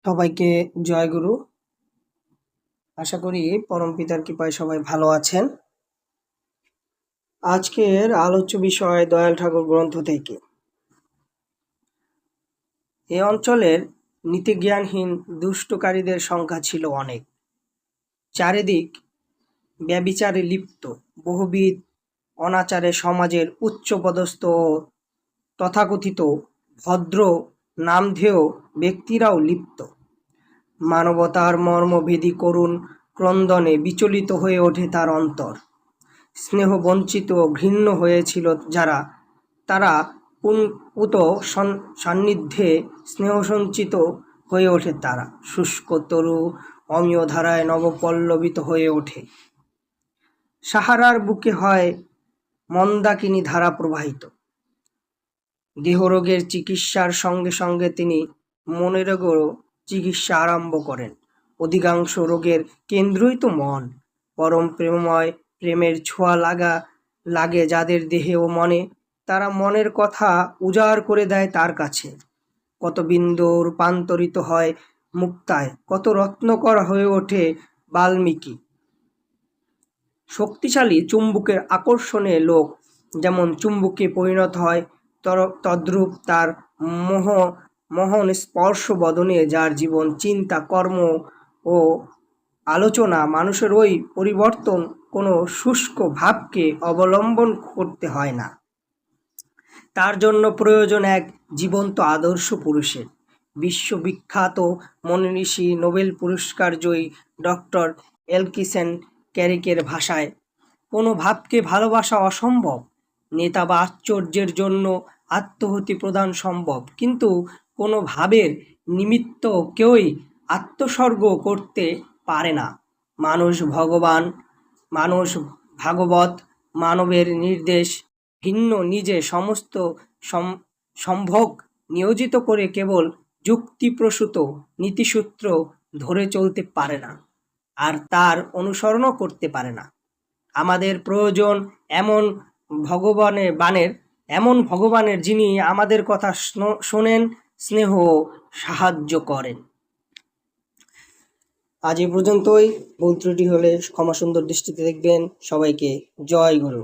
সবাইকে জয় গুরু। আশা করি পরম পিতার কৃপায় সবাই ভালো আছেন। আজকের আলোচ্য বিষয় দয়াল ঠাকুর গ্রন্থ থেকে। এ অঞ্চলের নীতিজ্ঞানহীন দুষ্টকারীদের সংখ্যা ছিল অনেক। চারিদিক ব্যভিচারে লিপ্ত বহুবিধ অনাচারে সমাজের উচ্চপদস্থ ও তথাকথিত ভদ্র নামধেয় ব্যক্তিরাও লিপ্ত। মানবতার মর্মভেদী করুণ ক্রন্দনে বিচলিত হয়ে ওঠে তার অন্তর। স্নেহবঞ্চিত ঘৃণ্য হয়েছিল যারা, তারা পুত সান্নিধ্যে স্নেহসঞ্চিত হয়ে ওঠে তারা। শুষ্ক তরু অমীয় ধারায় নবপল্লবিত হয়ে ওঠে। সাহারার বুকে হয় মন্দাকিনী ধারা প্রবাহিত। দেহরোগের চিকিৎসার সঙ্গে সঙ্গে তিনি মনেরোগেরও চিকিৎসা আরম্ভ করেন। অধিকাংশ রোগের কেন্দ্রই তো মন। পরম প্রেমময় প্রেমের ছোঁয়া লাগে যাদের দেহে ও মনে, তারা মনের কথা উজাড় করে দেয় তার কাছে। কত বিন্দু রূপান্তরিত হয় মুক্তায়, কত রত্নকর হয়ে ওঠে বাল্মীকি। শক্তিশালী চুম্বকের আকর্ষণে লোক যেমন চুম্বকে পরিণত হয়, তদ্রূপ তার মোহন স্পর্শ বদনে যার জীবন, চিন্তা, কর্ম ও আলোচনা মানুষের ওই পরিবর্তন কোনো শুষ্ক ভাবকে অবলম্বন করতে হয় না। তার জন্য প্রয়োজন এক জীবন্ত আদর্শ পুরুষের। বিশ্ববিখ্যাত মনীষী নোবেল পুরস্কার জয়ী ডক্টর এলকিসেন ক্যারিকের ভাষায়, কোনো ভাবকে ভালোবাসা অসম্ভব। নেতা বা আশ্চর্যের জন্য আত্মহতি প্রদান সম্ভব, কিন্তু কোনো ভাবের নিমিত্ত কেউই আত্মস্বর্গ করতে পারে না। মানুষ ভগবান, মানুষ ভাগবত, মানবের নির্দেশ ভিন্ন, নিজে সমস্ত সম্ভোগ নিয়োজিত করে কেবল যুক্তিপ্রসূত নীতিসূত্র ধরে চলতে পারে না, আর তার অনুসরণও করতে পারে না। আমাদের প্রয়োজন এমন ভগবানের যিনি আমাদের কথা শোনেন, স্নেহ সাহায্য করেন। আজ এই পর্যন্তই। ভুল ত্রুটি হলে ক্ষমা সুন্দর দৃষ্টিতে দেখবেন। সবাইকে জয় গুরু।